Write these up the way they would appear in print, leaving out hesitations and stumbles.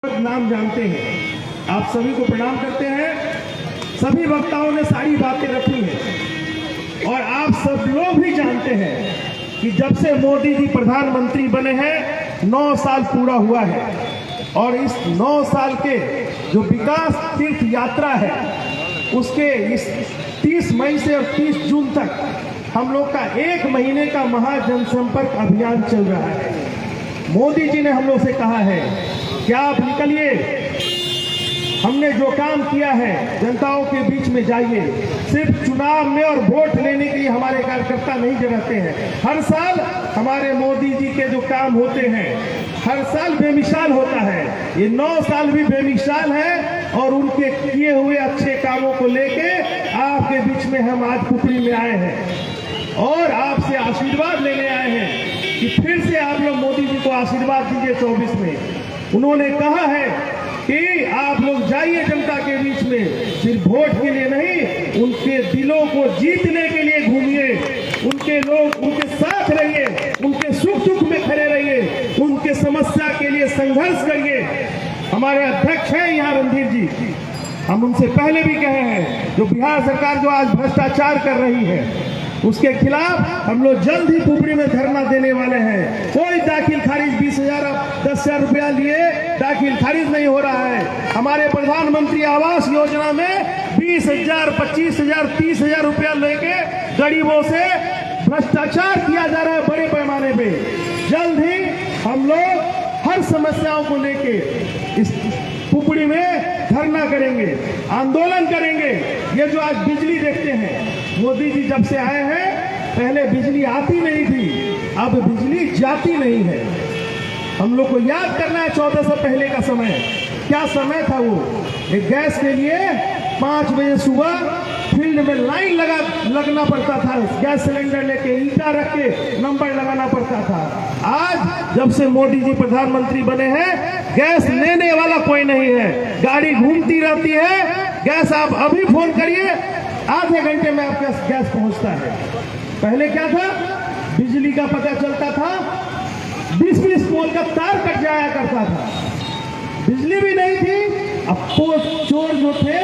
नाम जानते हैं। आप सभी को प्रणाम करते हैं। सभी वक्ताओं ने सारी बातें रखी हैं और आप सब लोग भी जानते हैं कि जब से मोदी जी प्रधानमंत्री बने हैं 9 साल पूरा हुआ है और इस 9 साल के जो विकास तीर्थ यात्रा है उसके इस 30 मई से और 30 जून तक हम लोग का 1 महीने का महा जनसंपर्क अभियान चल रहा है। मोदी जी ने हम लोग से कहा है कि आप निकलिए, हमने जो काम किया है जनताओं के बीच में जाइए। सिर्फ चुनाव में और वोट लेने के लिए हमारे कार्यकर्ता नहीं रहते हैं। हर साल हमारे मोदी जी के जो काम होते हैं हर साल बेमिसाल होता है। ये 9 साल भी बेमिसाल है और उनके किए हुए अच्छे कामों को लेके आपके बीच में हम आज पुपरी में आए हैं और आपसे आशीर्वाद लेने आए हैं कि फिर से आप लोग मोदी जी को आशीर्वाद दीजिए 24 में। उन्होंने कहा है कि आप लोग जाइए जनता के बीच में, सिर्फ वोट के लिए नहीं, उनके दिलों को जीतने के लिए घूमिए, उनके साथ रहिए, उनके सुख दुख में खड़े रहिए, उनके समस्या के लिए संघर्ष करिए। हमारे अध्यक्ष हैं यहाँ रणधीर जी, हम उनसे पहले भी कहे हैं जो बिहार सरकार जो आज भ्रष्टाचार कर रही है उसके खिलाफ हम लोग जल्द ही पुपरी में धरना देने वाले हैं। कोई दाखिल खारिज 20,000 10,000 रुपया लिए दाखिल खारिज नहीं हो रहा है। हमारे प्रधानमंत्री आवास योजना में 20,000 25,000 30,000 रुपया लेके गरीबों से भ्रष्टाचार किया जा रहा है बड़े पैमाने पे। जल्द ही हम लोग हर समस्याओं को लेके इस पुपरी में धरना करेंगे, आंदोलन करेंगे। ये जो आज बिजली देखते हैं, मोदी जी जब से आए हैं पहले बिजली आती नहीं थी, अब बिजली जाती नहीं है। हम लोग को याद करना है 14 से पहले का समय, क्या समय था वो। एक गैस के लिए 5 बजे सुबह फील्ड में लाइन लगना पड़ता था, गैस सिलेंडर लेके ईटा रख के नंबर लगाना पड़ता था। आज जब से मोदी जी प्रधानमंत्री बने हैं गैस लेने वाला कोई नहीं है, गाड़ी घूमती रहती है। गैस आप अभी फोन करिए, आधे घंटे में आपके गैस पहुंचता है। पहले क्या था, बिजली का पता चलता था 20-20 पोल का तार कट जाया करता था, बिजली भी नहीं थी। अब चोर जो थे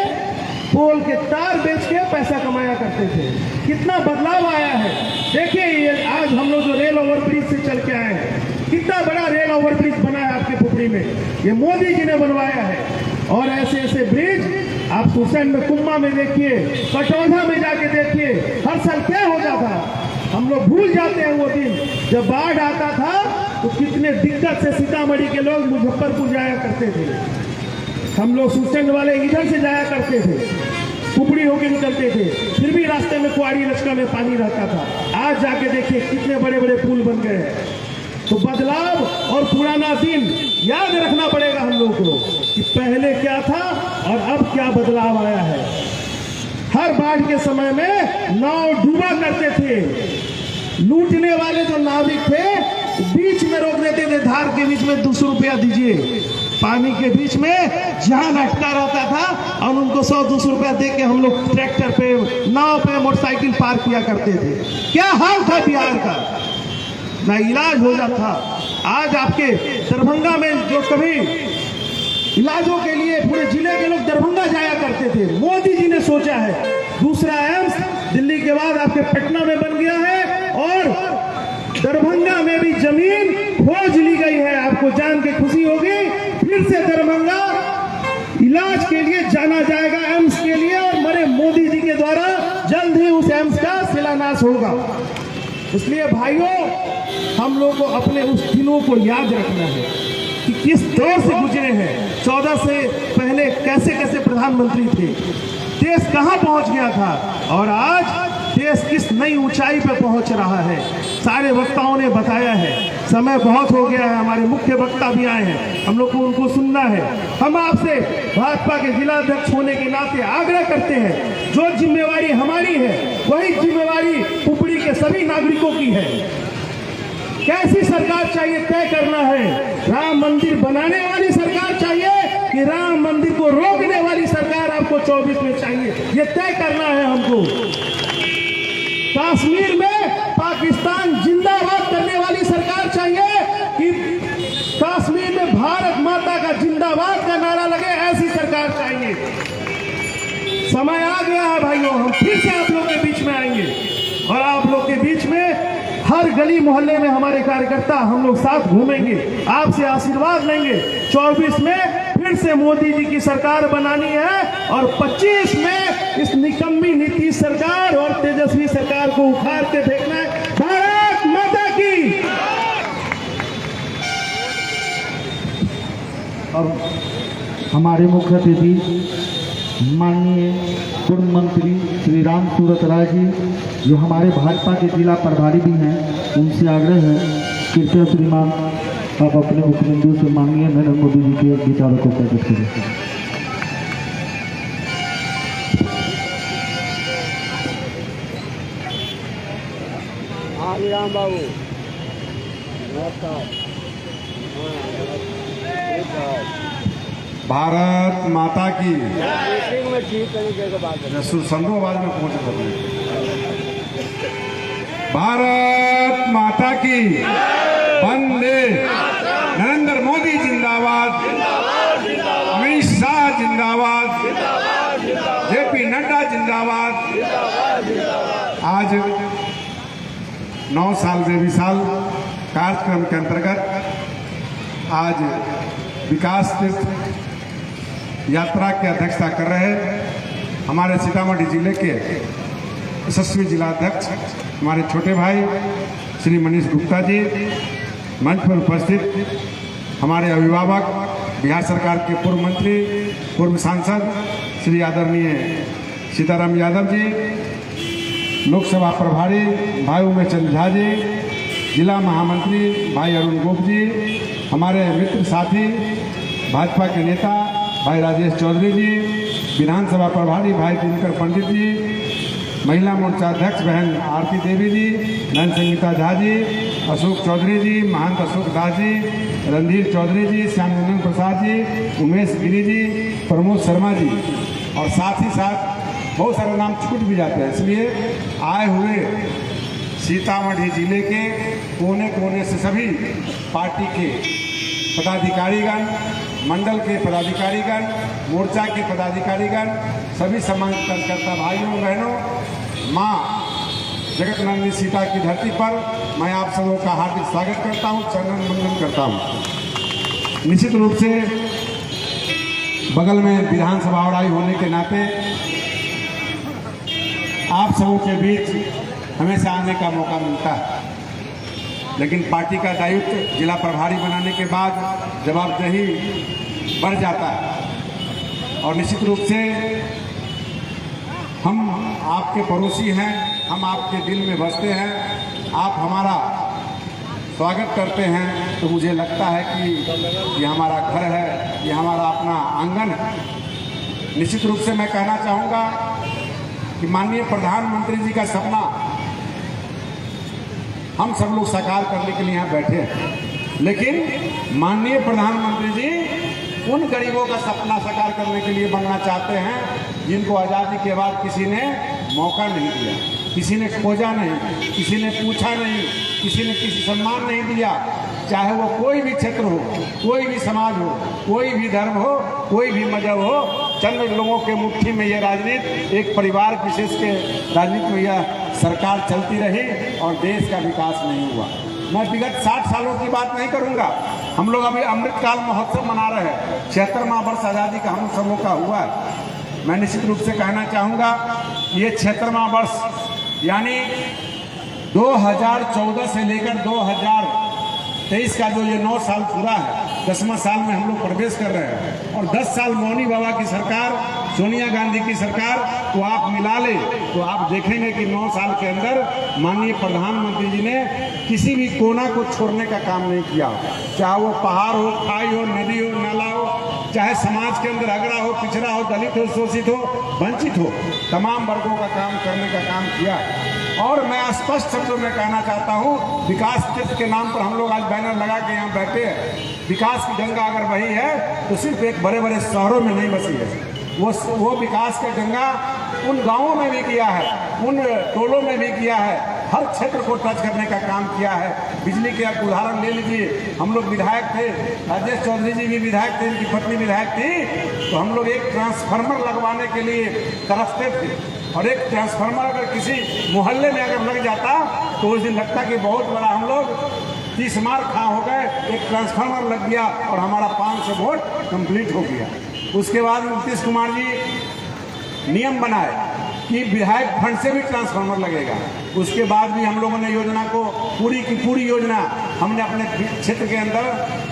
पोल के तार बेच के पैसा कमाया करते थे। कितना बदलाव आया है देखिए। ये आज हम लोग जो रेल ओवरब्रिज से चल के आए हैं, कितना बड़ा रेल ओवरब्रिज बना है आपके पुपरी में, ये मोदी जी ने बनवाया है। और ऐसे ऐसे ब्रिज आप सुसैन में, कुम्मा में देखिए, कटौझा में जाके देखिए। हर साल क्या हो जाता, हम लोग भूल जाते हैं वो दिन जब बाढ़ आता था तो कितने दिक्कत से सीतामढ़ी के लोग मुजफ्फरपुर जाया करते थे। हम लोग सुसैन वाले इधर से जाया करते थे, पुपरी होके निकलते थे, फिर भी रास्ते में कुआरी लचका में पानी रहता था। आज जाके देखिए कितने बड़े बड़े पुल बन गए हैं। तो बदलाव और पुराना दिन याद रखना पड़ेगा हम लोग को कि पहले क्या था और अब क्या बदलाव आया है। हर बाढ़ के समय में नाव डूबा करते थे, लूटने वाले जो नाविक थे बीच में रोक देते थे, धार के बीच में 200 रुपया दीजिए, पानी के बीच में जहां अटका रहता था और उनको 100-200 रुपया दे के हम लोग ट्रैक्टर पे, नाव पे, मोटरसाइकिल पार किया करते थे। क्या हाल था बिहार का, ना इलाज हो जाता। आज आपके दरभंगा में जो कभी इलाजों के लिए पूरे जिले के लोग दरभंगा जाया करते थे, मोदी जी ने सोचा है दूसरा एम्स दिल्ली के बाद आपके पटना में बन गया है और दरभंगा में भी जमीन खोज ली गई है। आपको जान के खुशी होगी, फिर से दरभंगा इलाज के लिए जाना जाएगा, एम्स के लिए, और हमारे मोदी जी के द्वारा जल्द ही उस एम्स का शिलान्यास होगा। इसलिए भाइयों, हम लोग को अपने उस दिनों को याद रखना है कि किस दौर से गुजरे हैं। 14 से पहले कैसे कैसे प्रधानमंत्री थे, देश कहां पहुंच गया था और आज देश किस नई ऊंचाई पे पहुंच रहा है। सारे वक्ताओं ने बताया है, समय बहुत हो गया है, हमारे मुख्य वक्ता भी आए हैं, हम लोग को उनको सुनना है। हम आपसे भाजपा के जिला अध्यक्ष होने के नाते आग्रह करते हैं, जो जिम्मेवारी हमारी है वही जिम्मेवारी पुपरी के सभी नागरिकों की है। कैसी सरकार चाहिए तय करना है। राम मंदिर बनाने वाली सरकार चाहिए कि राम मंदिर को रोकने वाली सरकार आपको 24 में चाहिए, ये तय करना है हमको। कश्मीर में पाकिस्तान जिंदाबाद करने वाली सरकार चाहिए कि कश्मीर में भारत माता का जिंदाबाद आशीर्वाद का नारा लगे, ऐसी सरकार चाहिए। समय आ गया है भाइयों, हम फिर से आप लोग के बीच में आएंगे और आप लोग के बीच में हर गली मोहल्ले में हमारे कार्यकर्ता हम लोग साथ घूमेंगे, आपसे आशीर्वाद लेंगे। 24 में फिर से मोदी जी की सरकार बनानी है और 25 में इस निकम्मी नीतीश सरकार और तेजस्वी सरकार को उखाड़ के फेंकना है। भारत माता की। और हमारे मुख्य अतिथि माननीय पूर्व मंत्री श्री राम सूरत राय जी, जो हमारे भाजपा के जिला प्रभारी भी हैं, उनसे आग्रह है कृपया श्रीमान आप अपने मुख्यमंत्री से माननीय नरेंद्र मोदी जी के विचारों को प्रकट करें। राम बाबू भारत माता की। मीटिंग में ठीक तरीके से बात करें। संधो आवाज में पहुंच सकते। भारत माता की। वंदे। नरेंद्र मोदी जिंदाबाद, अमित शाह जिंदाबाद, जेपी नड्डा जिंदाबाद। आज 9 साल से भी साल कार्यक्रम के अंतर्गत आज विकास तीर्थ यात्रा की अध्यक्षता कर रहे हमारे सीतामढ़ी जिले के यशस्वी जिलाध्यक्ष हमारे छोटे भाई श्री मनीष गुप्ता जी, मंच पर उपस्थित हमारे अभिभावक बिहार सरकार के पूर्व मंत्री पूर्व सांसद श्री आदरणीय सीताराम यादव जी, लोकसभा प्रभारी भाई उमेश चंद्र झा जी, जिला महामंत्री भाई अरुण गोप जी, हमारे मित्र साथी भाजपा के नेता भाई राजेश चौधरी जी, विधानसभा प्रभारी भाई दिनकर पंडित जी, महिला मोर्चा अध्यक्ष बहन आरती देवी जी, धन संगीता झा जी, अशोक चौधरी जी, महंत अशोक दास जी, रणधीर चौधरी जी, श्याम प्रसाद जी, उमेश गिरी जी, प्रमोद शर्मा जी, और साथ ही साथ बहुत सारे नाम छूट भी जाते हैं, इसलिए आए हुए सीतामढ़ी जिले के कोने कोने से सभी पार्टी के पदाधिकारीगण, मंडल के पदाधिकारीगण, मोर्चा के पदाधिकारीगण, सभी समाज कार्यकर्ता भाइयों बहनों, माँ जगतनंदिनी सीता की धरती पर मैं आप सबों का हार्दिक स्वागत करता हूँ, चरण वंदन करता हूँ। निश्चित रूप से बगल में विधानसभा उड़ाई होने के नाते आप सबों के बीच हमेशा आने का मौका मिलता है, लेकिन पार्टी का दायित्व जिला प्रभारी बनाने के बाद जवाबदेही बढ़ जाता है और निश्चित रूप से हम आपके पड़ोसी हैं, हम आपके दिल में बसते हैं, आप हमारा स्वागत करते हैं तो मुझे लगता है कि ये हमारा घर है, ये हमारा अपना आंगन है। निश्चित रूप से मैं कहना चाहूँगा कि माननीय प्रधानमंत्री जी का सपना हम सब लोग साकार करने के लिए यहाँ बैठे हैं, लेकिन माननीय प्रधानमंत्री जी उन गरीबों का सपना साकार करने के लिए बनना चाहते हैं जिनको आज़ादी के बाद किसी ने मौका नहीं दिया, किसी ने खोजा नहीं, किसी ने पूछा नहीं, किसी ने किसी सम्मान नहीं दिया, चाहे वो कोई भी क्षेत्र हो, कोई भी समाज हो, कोई भी धर्म हो, कोई भी मजहब हो। चंद लोगों के मुट्ठी में यह राजनीति, एक परिवार विशेष के राजनीति में यह सरकार चलती रही और देश का विकास नहीं हुआ। मैं विगत 60 सालों की बात नहीं करूंगा, हम लोग अभी अमृतकाल महोत्सव मना रहे हैं, 76वां वर्ष आज़ादी का हम सबों का हुआ है। मैं निश्चित रूप से कहना चाहूँगा ये 76वां वर्ष यानी 2014 से लेकर 2023 का जो ये 9 साल पूरा है, 10वां साल में हम लोग प्रवेश कर रहे हैं और 10 साल मौनी बाबा की सरकार, सोनिया गांधी की सरकार को आप मिला ले तो आप देखेंगे कि 9 साल के अंदर माननीय प्रधानमंत्री जी ने किसी भी कोना को छोड़ने का काम नहीं किया, चाहे वो पहाड़ हो, खाई हो, नदी हो, नाला हो, चाहे समाज के अंदर अगड़ा हो, पिछड़ा हो, दलित हो, शोषित हो, वंचित हो, तमाम वर्गों का काम करने का काम किया। और मैं स्पष्ट शब्दों में कहना चाहता हूँ, विकास तीर्थ के नाम पर हम लोग आज बैनर लगा के यहाँ बैठे हैं। विकास की गंगा अगर वही है तो सिर्फ एक बड़े बड़े शहरों में नहीं बसी है, वो विकास का गंगा उन गांवों में भी किया है, उन टोलों में भी किया है हर क्षेत्र को टच करने का काम किया है। बिजली के आप उदाहरण ले लीजिए, हम लोग विधायक थे, राजेश चौधरी जी भी विधायक थे, उनकी पत्नी विधायक थी, तो हम लोग एक ट्रांसफार्मर लगवाने के लिए तरसते थे। और एक ट्रांसफार्मर अगर किसी मोहल्ले में अगर लग जाता तो उस दिन लगता कि बहुत बड़ा हम लोग 30 मार खा हो गए, एक ट्रांसफार्मर लग गया और हमारा 500 वोट कंप्लीट हो गया। उसके बाद नीतीश कुमार जी नियम बनाए कि विधायक फंड से भी ट्रांसफार्मर लगेगा। उसके बाद भी हम लोगों ने योजना को पूरी की पूरी योजना हमने अपने क्षेत्र के अंदर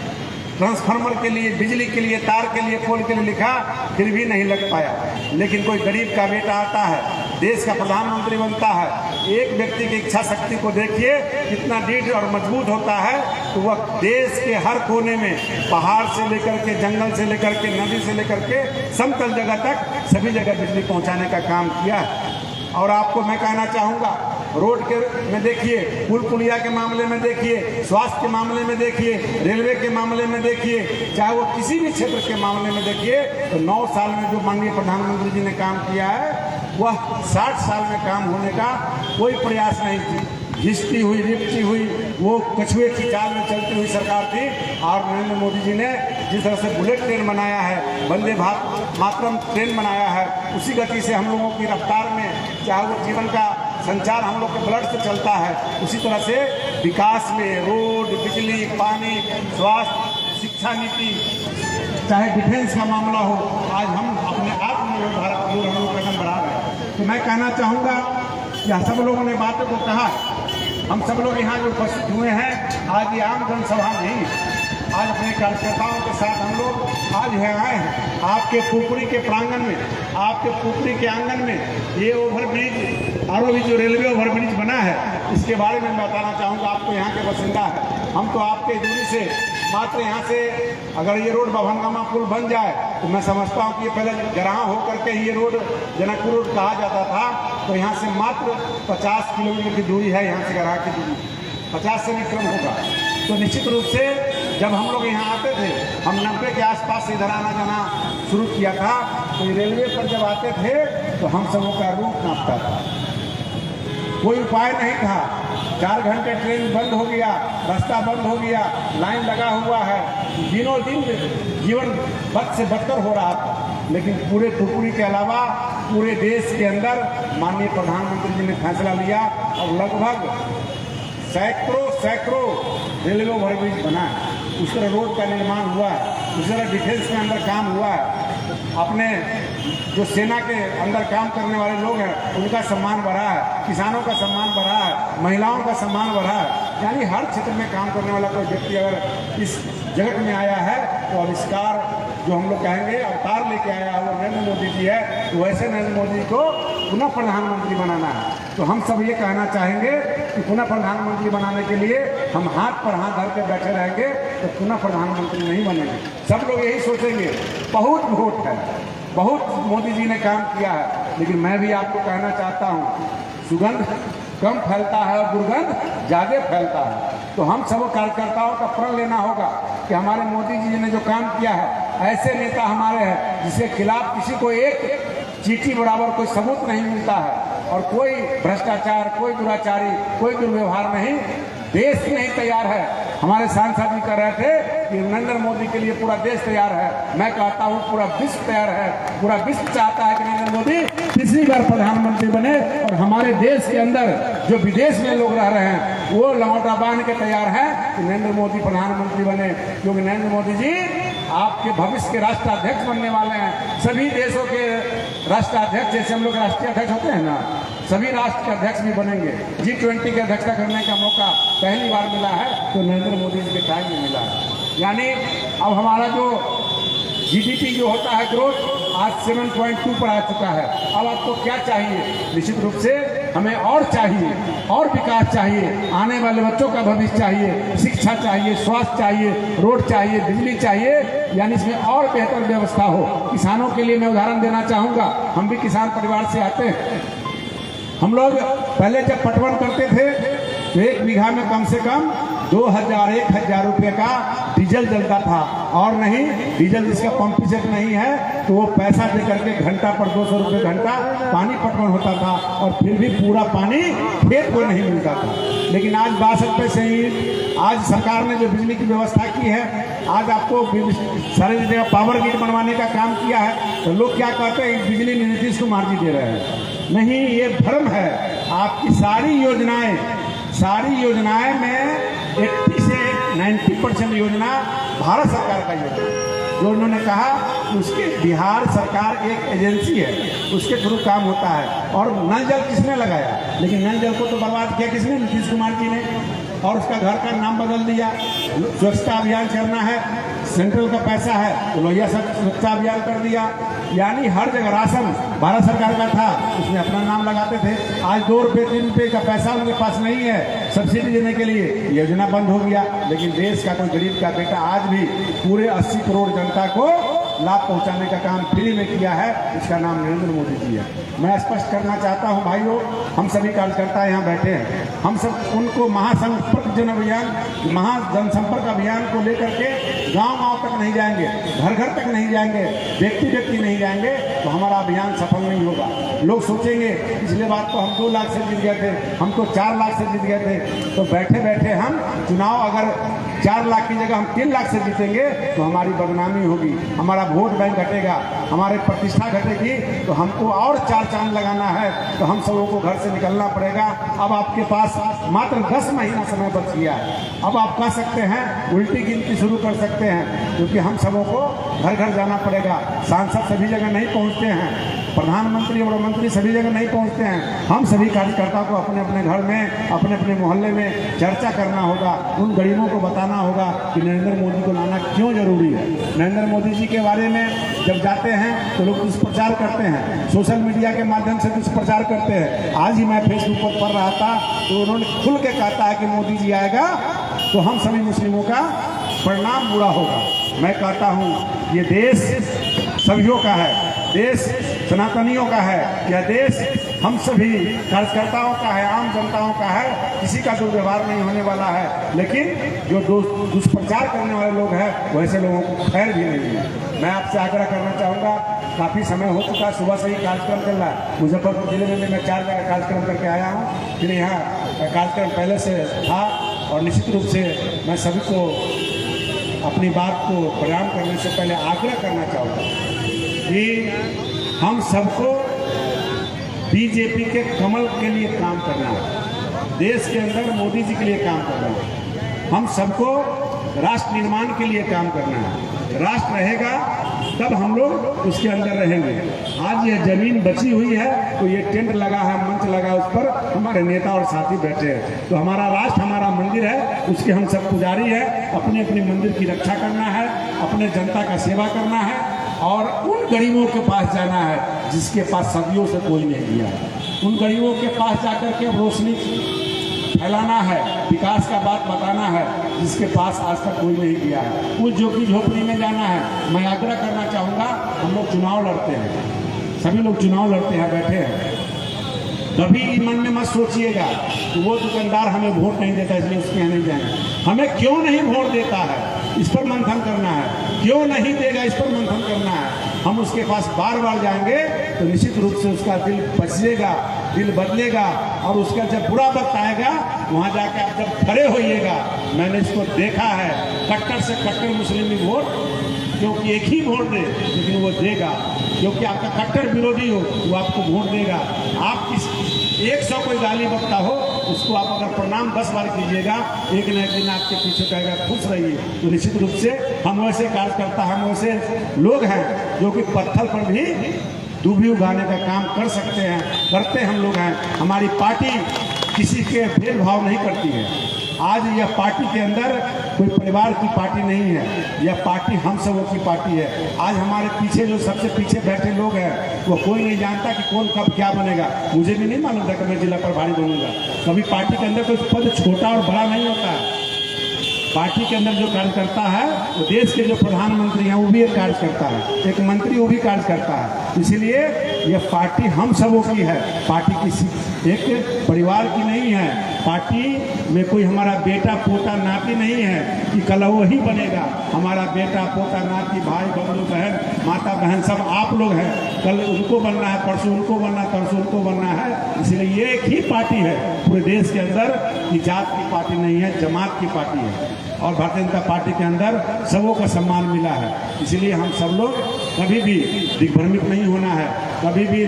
ट्रांसफार्मर के लिए, बिजली के लिए, तार के लिए, पोल के लिए लिखा, फिर भी नहीं लग पाया। लेकिन कोई गरीब का बेटा आता है, देश का प्रधानमंत्री बनता है, एक व्यक्ति की इच्छा शक्ति को देखिए कितना दृढ़ और मजबूत होता है, तो वह देश के हर कोने में, पहाड़ से लेकर के, जंगल से लेकर के, नदी से लेकर के समतल जगह तक सभी जगह बिजली पहुंचाने का काम किया है। और आपको मैं कहना चाहूँगा, रोड के में देखिए, पुल पुलिया के मामले में देखिए, स्वास्थ्य के मामले में देखिए, रेलवे के मामले में देखिए, चाहे वो किसी भी क्षेत्र के मामले में देखिए, तो 9 साल में जो माननीय प्रधानमंत्री जी ने काम किया है वह 60 साल में काम होने का कोई प्रयास नहीं थी। घिसती हुई, रिपती हुई, वो कछुए की चाल में चलती हुई सरकार थी। और नरेंद्र मोदी जी ने जिस तरह से बुलेट ट्रेन बनाया है, वंदे भारत मातरम ट्रेन बनाया है, उसी गति से हम लोगों की रफ्तार में, चाहे वो जीवन का संचार हम लोग के ब्लड से चलता है, उसी तरह से विकास में रोड, बिजली, पानी, स्वास्थ्य, शिक्षा नीति, चाहे डिफेंस का मामला हो, आज हम अपने आत्मनिर्भर भारत की ओर हम लोग कदम बढ़ा रहे हैं। तो मैं कहना चाहूँगा कि सब लोगों ने बातों को कहा, हम सब लोग यहाँ जो उपस्थित हुए हैं, आज ये आम जनसभा नहीं, आज अपने कार्यकर्ताओं के साथ हम लोग आज यहाँ आए हैं। आपके पुपरी के प्रांगण में, आपके पुपरी के आंगन में ये ओवरब्रिज, आरोही जो रेलवे ओवरब्रिज बना है, इसके बारे में मैं बताना चाहूँगा। आपको यहाँ के बासिंदा है, हम तो आपके दूरी से मात्र यहाँ से अगर ये रोड भवनगामा पुल बन जाए तो मैं समझता हूँ कि ये पहले गराह होकर के ये रोड जनकपुर रोड कहा जाता था, तो यहाँ से मात्र 50 किलोमीटर की दूरी है, यहाँ से गराह की दूरी 50 से भी कम होगा। तो निश्चित रूप से जब हम लोग यहाँ आते थे, हम 90 के आसपास से इधर आना जाना शुरू किया था, तो रेलवे पर जब आते थे तो हम सबों का रूप कांपता था, कोई उपाय नहीं था। 4 घंटे ट्रेन बंद हो गया, रास्ता बंद हो गया, लाइन लगा हुआ है, दिनों दिन जीवन बद से बदतर हो रहा था। लेकिन पूरे पुपरी के अलावा पूरे देश के अंदर माननीय प्रधानमंत्री जी ने फैसला लिया और लगभग सैकड़ों रेलवे ओवरब्रिज बना है, उस तरह रोड का निर्माण हुआ है, उस तरह डिफेंस के अंदर काम हुआ है। अपने जो सेना के अंदर काम करने वाले लोग हैं उनका सम्मान बढ़ा है, किसानों का सम्मान बढ़ा है, महिलाओं का सम्मान बढ़ा है। यानी हर क्षेत्र में काम करने वाला कोई व्यक्ति अगर इस जगत में आया है तो आविष्कार जो हम लोग कहेंगे अवतार लेके आया है वो नरेंद्र मोदी जी है। तो वैसे नरेंद्र मोदी को पुनः प्रधानमंत्री बनाना है। तो हम सब ये कहना चाहेंगे कि पुनः प्रधानमंत्री बनाने के लिए हम हाथ पर हाथ धर के बैठे रहेंगे तो पुनः प्रधानमंत्री नहीं बनेंगे। सब लोग यही सोचेंगे बहुत वोट है, बहुत मोदी जी ने काम किया है, लेकिन मैं भी आपको कहना चाहता हूँ सुगंध कम फैलता है और दुर्गंध ज़्यादा फैलता है। तो हम सब कार्यकर्ताओं का प्रण लेना होगा कि हमारे मोदी जी ने जो काम किया है, ऐसे नेता हमारे हैं जिसके खिलाफ किसी को एक चींटी बराबर कोई सबूत नहीं मिलता है और कोई भ्रष्टाचार, कोई दुराचारी, कोई दुर्व्यवहार नहीं, देश नहीं तैयार है। हमारे सांसद भी कह रहे थे कि नरेंद्र मोदी के लिए पूरा देश तैयार है। मैं कहता हूँ पूरा विश्व तैयार है, पूरा विश्व चाहता है कि नरेंद्र मोदी तीसरी बार प्रधानमंत्री बने और हमारे देश के अंदर जो विदेश में लोग रह रहे हैं वो लंगोटा बांध के तैयार है कि नरेंद्र मोदी प्रधानमंत्री बने, क्योंकि नरेंद्र मोदी जी आपके भविष्य के राष्ट्राध्यक्ष बनने वाले हैं। सभी देशों के राष्ट्राध्यक्ष, जैसे हम लोग राष्ट्रीय अध्यक्ष होते हैं ना, सभी राष्ट्र के अध्यक्ष भी बनेंगे। G20 के अध्यक्षता करने का मौका पहली बार मिला है तो नरेंद्र मोदी जी के टाइम में मिला है। यानी अब हमारा जो GDP जो होता है ग्रोथ आज 7.2 पर आ चुका है। अब आपको क्या चाहिए? निश्चित रूप से हमें और चाहिए, और विकास चाहिए, आने वाले बच्चों का भविष्य चाहिए, शिक्षा चाहिए, स्वास्थ्य चाहिए, रोड चाहिए, बिजली चाहिए, यानी इसमें और बेहतर व्यवस्था हो। किसानों के लिए मैं उदाहरण देना चाहूँगा, हम भी किसान परिवार से आते हैं। हम लोग पहले जब पटवन करते थे तो 1 बीघा में कम से कम 2000-1000 रुपये का डीजल जलता था, और नहीं डीजल जिसका पंप सेट नहीं है तो वो पैसा दे करके घंटा पर 200 रुपये घंटा पानी पटवन होता था, और फिर भी पूरा पानी खेत को नहीं मिलता था। लेकिन आज 62 रुपये से ही आज सरकार ने जो बिजली की व्यवस्था की है, आज आपको सारी जगह पावर ग्रिड बनवाने का काम किया है, तो लोग क्या कहते हैं बिजली नीतीश कुमार जी दे रहे हैं। नहीं, ये भ्रम है। आपकी सारी योजनाएं में 80 से 90% योजना भारत सरकार का योजना, जो उन्होंने कहा उसके बिहार सरकार एक एजेंसी है, उसके थ्रू काम होता है। और नल जल किसने लगाया? लेकिन नल जल को तो बर्बाद किया किसने? नीतीश कुमार जी ने, और उसका घर का नाम बदल दिया। स्वच्छता अभियान करना है, सेंट्रल का पैसा है तो लोहिया स्वच्छता अभियान कर दिया। यानी हर जगह राशन भारत सरकार का था, उसमें अपना नाम लगाते थे। आज 2 रुपये 3 रुपये का पैसा उनके पास नहीं है सब्सिडी देने के लिए, योजना बंद हो गया। लेकिन देश का कोई गरीब का बेटा आज भी पूरे 80 करोड़ जनता को लाभ पहुंचाने का काम फ्री में किया है, उसका नाम नरेंद्र मोदी जी है। मैं स्पष्ट करना चाहता हूं भाइयों, हम सभी कार्यकर्ता यहाँ बैठे हैं, हम सब उनको महासंपर्क जन अभियान, महाजनसंपर्क अभियान को लेकर के गांव-गांव तक नहीं जाएंगे, घर-घर तक नहीं जाएंगे, व्यक्ति नहीं जाएंगे तो हमारा अभियान सफल नहीं होगा। लोग सोचेंगे पिछले बार तो हम 2 लाख से जीत गए थे, हम तो 4 लाख से जीत गए थे, तो बैठे बैठे हम चुनाव अगर 4 लाख की जगह हम 3 लाख से जीतेंगे तो हमारी बदनामी होगी, हमारा वोट बैंक घटेगा, हमारी प्रतिष्ठा घटेगी। तो हमको और 4 चांद लगाना है तो हम सबों को घर से निकलना पड़ेगा। अब आपके पास मात्र 10 महीना समय बच गया है। अब आप कह सकते हैं उल्टी गिनती शुरू कर सकते हैं, क्योंकि हम सबों को घर घर जाना पड़ेगा। सांसद सभी जगह नहीं पहुंचते हैं, प्रधानमंत्री और मंत्री सभी जगह नहीं पहुंचते हैं। हम सभी कार्यकर्ता को अपने अपने घर में, अपने अपने मोहल्ले में चर्चा करना होगा, उन गरीबों को बताना होगा कि नरेंद्र मोदी को लाना क्यों जरूरी है। नरेंद्र मोदी जी के बारे में जब जाते हैं तो लोग दुष्प्रचार करते हैं, सोशल मीडिया के माध्यम से दुष्प्रचार करते हैं। आज ही मैं फेसबुक पर पढ़ रहा था तो उन्होंने खुल के कहा है कि मोदी जी आएगा तो हम सभी मुस्लिमों का परिणाम बुरा होगा। मैं कहता हूँ ये देश सभीयों का है, देश सनातनियों का है, यह देश हम सभी कार्यकर्ताओं का है, आम जनताओं का है। किसी का दुर्व्यवहार नहीं होने वाला है, लेकिन जो दुष्प्रचार करने वाले लोग हैं वैसे लोगों को खैर भी नहीं है। मैं आपसे आग्रह करना चाहूँगा, काफ़ी समय हो चुका, सुबह से ही कार्यक्रम चल रहा है। मुजफ्फरपुर जिले में मैं 4 जगह कार्यक्रम करके आया हूँ, फिर यहाँ कार्यक्रम पहले से था। और निश्चित रूप से मैं सभी को अपनी बात को प्रयाम करने से पहले आग्रह करना चाहूँगा कि हम सबको बीजेपी के कमल के लिए काम करना है, देश के अंदर मोदी जी के लिए काम करना है, हम सबको राष्ट्र निर्माण के लिए काम करना है। राष्ट्र रहेगा तब हम लोग उसके अंदर रहेंगे। आज ये जमीन बची हुई है तो ये टेंट लगा है, मंच लगा है, उस पर हमारे नेता और साथी बैठे हैं। तो हमारा राष्ट्र हमारा मंदिर है, उसके हम सब पुजारी है। अपने अपने मंदिर की रक्षा करना है, अपने जनता का सेवा करना है, और उन गरीबों के पास जाना है जिसके पास सदियों से कोई नहीं दिया है। उन गरीबों के पास जाकर के रोशनी फैलाना है, विकास का बात बताना है जिसके पास आज तक कोई नहीं किया है। उस झोपड़ी झोपड़ी में जाना है। मैं आग्रह करना चाहूँगा, हम लोग चुनाव लड़ते हैं, सभी लोग चुनाव लड़ते हैं, बैठे हैं, कभी मन में मत सोचिएगा कि वो दुकानदार हमें वोट नहीं देता इसलिए उसके यहाँ नहीं जाएंगे। हमें क्यों नहीं वोट देता है इस पर मंथन करना है, क्यों नहीं देगा इस पर मंथन करना है। हम उसके पास बार बार जाएंगे तो निश्चित रूप से उसका दिल बचेगा, दिल बदलेगा, और उसका जब बुरा वक्त आएगा वहाँ जाके आप जब खड़े होइएगा। मैंने इसको देखा है, कट्टर से कट्टर मुस्लिम भी वोट, क्योंकि एक ही वोट दे लेकिन वो देगा, क्योंकि आपका कट्टर विरोधी हो वो आपको वोट देगा। आप किस 100 कोई गाली बकता हो उसको आप अगर प्रणाम 10 बार कीजिएगा, एक न एक दिन आपके पीछे कहेगा खुश रहिए। तो निश्चित रूप से हम वैसे कार्यकर्ता, हम वैसे लोग हैं जो कि पत्थर पर भी दूबी उगाने का काम कर सकते हैं, करते हम लोग हैं। हमारी पार्टी किसी के भेदभाव नहीं करती है। आज यह पार्टी के अंदर कोई परिवार की पार्टी नहीं है, यह पार्टी हम सबों की पार्टी है। आज हमारे पीछे जो सबसे पीछे बैठे लोग हैं वो कोई नहीं जानता कि कौन कब क्या बनेगा। मुझे भी नहीं मालूम था कि मैं जिला प्रभारी बनूंगा। कभी पार्टी के अंदर कोई पद छोटा और बड़ा नहीं होता है। पार्टी के अंदर जो कार्यकर्ता है वो देश के जो प्रधानमंत्री हैं वो भी एक कार्यकर्ता है, एक मंत्री वो भी कार्य करता है। इसीलिए यह पार्टी हम सबों की है, पार्टी किसी एक परिवार की नहीं है। पार्टी में कोई हमारा बेटा पोता नाती नहीं है कि कल वही बनेगा। हमारा बेटा पोता नाती भाई बंधु बहन माता बहन सब आप लोग हैं। कल उनको बनना है, परसों उनको बनना है, परसों उनको बनना है। इसलिए ये एक ही पार्टी है पूरे देश के अंदर कि जात की पार्टी नहीं है, जमात की पार्टी है। और भारतीय जनता पार्टी के अंदर सबों का सम्मान मिला है। इसलिए हम सब लोग कभी भी दिग्भ्रमित नहीं होना है। कभी भी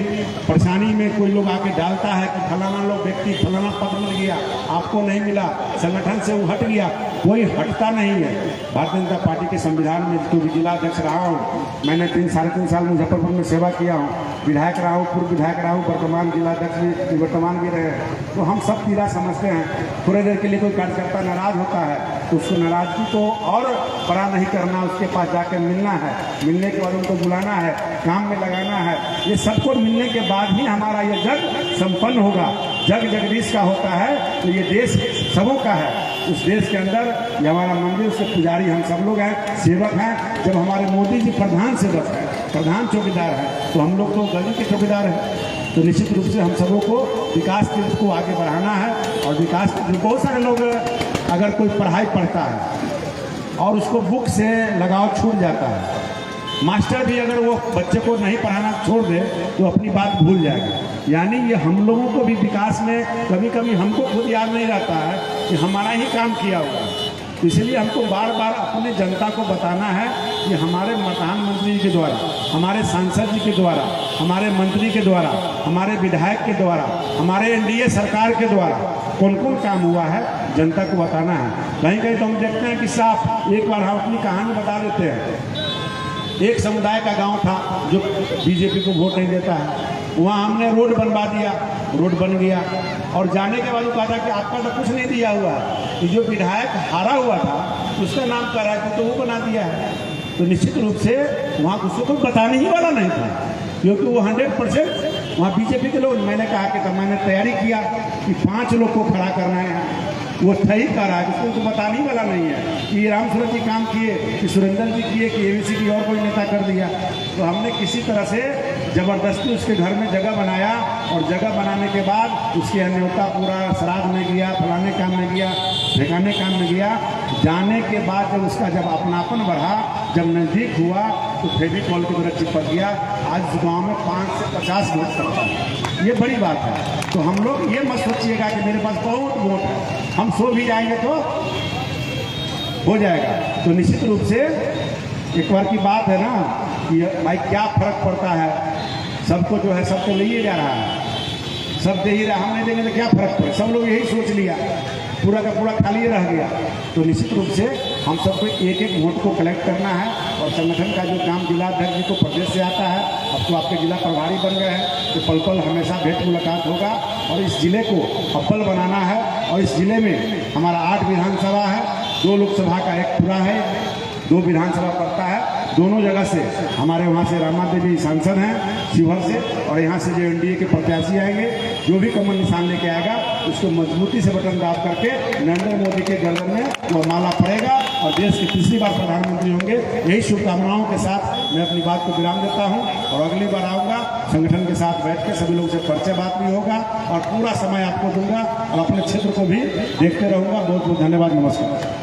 परेशानी में कोई लोग आके डालता है कि फलाना लोग व्यक्ति फलाना पद मिल गया, आपको नहीं मिला, संगठन से वो हट गया, कोई हटता नहीं है। भारतीय जनता पार्टी के संविधान में तो जिला अध्यक्ष रहा हूँ, मैंने 3-3.5 साल मुजफ्फरपुर में सेवा किया हूँ, विधायक रहा हूँ, पूर्व विधायक रहा हूँ, वर्तमान जिला अध्यक्ष भी वर्तमान भी रहे। तो हम सब पीड़ा समझते हैं। थोड़ी देर के लिए कोई कार्यकर्ता नाराज होता है तो उसको नाराजगी को और बड़ा नहीं करना, उसके पास जाकर मिलना है, मिलने के बाद उनको बुलाना है, काम में लगाना है। ये सबको मिलने के बाद ही हमारा ये जग संपन्न होगा। जग जगदीश का होता है तो ये देश सबों का है। उस देश के अंदर ये हमारा मंदिर, उसके पुजारी हम सब लोग हैं, सेवक हैं। जब हमारे मोदी जी प्रधान सेवक हैं, प्रधान चौकीदार हैं, तो हम लोग तो गली के चौकीदार हैं। तो निश्चित रूप से हम सबों को विकास के को आगे बढ़ाना है। और विकास के बहुत सारे लोग अगर कोई पढ़ाई पढ़ता है और उसको बुक से लगाव छूट जाता है, मास्टर भी अगर वो बच्चे को नहीं पढ़ाना छोड़ दे तो अपनी बात भूल जाएगा। यानी ये हम लोगों को भी विकास में कभी कभी हमको खुद याद नहीं रहता है कि हमारा ही काम किया हुआ है। इसलिए हमको बार बार अपने जनता को बताना है कि हमारे प्रधानमंत्री जी के द्वारा, हमारे सांसद जी के द्वारा, हमारे मंत्री के द्वारा, हमारे विधायक के द्वारा, हमारे एनडीए सरकार के द्वारा कौन कौन काम हुआ है जनता को बताना है। कहीं कहीं तो हम देखते हैं कि साफ एक बार हम अपनी कहानी बता देते हैं। एक समुदाय का गांव था जो बीजेपी को वोट नहीं देता है, वहाँ हमने रोड बनवा दिया, रोड बन गया। और जाने के बाद वो कहा था कि आपका तो कुछ नहीं दिया हुआ है, कि जो विधायक हारा हुआ था उसका नाम कर रहा है तो वो बना दिया है। तो निश्चित रूप से वहाँ उसको कोई बताने ही वाला नहीं था, क्योंकि वो 100% वहाँ बीजेपी के लोग। मैंने कहा कि मैंने तैयारी किया कि 5 लोग को खड़ा करना है, वो सही कर रहा है, उसको तो बताने ही वाला नहीं है कि राम सूरत जी काम किए, कि सुरेंद्र जी किए, कि एबीसी की और कोई नेता कर दिया। तो हमने किसी तरह से ज़बरदस्ती उसके घर में जगह बनाया, और जगह बनाने के बाद उसके अन्योता पूरा श्राद्ध में गया, फलाने काम में गया, ठिकाने काम में गया। जाने के बाद जब उसका जब अपनापन बढ़ा, जब नज़दीक हुआ तो फेविकॉल की तरह चिपक गया। आज इस गाँव में 5 से 50 वोट सकता है, ये बड़ी बात है। तो हम लोग ये मत सोचिएगा कि मेरे पास बहुत वोट है, हम सो भी जाएंगे तो हो जाएगा। तो निश्चित रूप से एक बार की बात है ना कि भाई क्या फर्क पड़ता है, सबको जो है सबको ले ही जा रहा है, सब दे ही रहा, हम नहीं देंगे तो क्या फर्क पड़े। सब लोग यही सोच लिया, पूरा का पूरा खाली रह गया। तो निश्चित रूप से हम सबको एक एक वोट को कलेक्ट करना है। और संगठन का जो काम जिला अध्यक्ष जी को प्रदेश से आता है, अब तो आपके जिला प्रभारी बन गए हैं, तो पल पल हमेशा भेंट मुलाकात होगा। और इस जिले को अव्वल बनाना है। और इस जिले में हमारा 8 विधानसभा है, 2 लोकसभा का एक पूरा है, 2 विधानसभा पड़ता है। दोनों जगह से हमारे वहाँ से रामा देवी सांसद हैं शिवहर से, और यहाँ से जो एनडीए के प्रत्याशी आएंगे, जो भी कमल निशान लेके आएगा उसको मजबूती से बटन दाब करके नरेंद्र मोदी के गर्दन में वो माला पड़ेगा और देश के तीसरी बार प्रधानमंत्री होंगे। यही शुभकामनाओं के साथ मैं अपनी बात को विराम देता हूँ, और अगली बार आऊँगा संगठन के साथ बैठ के सभी लोगों से परिचय बात भी होगा, और पूरा समय आपको दूंगा और अपने क्षेत्र को भी देखते रहूँगा। बहुत बहुत धन्यवाद, नमस्कार।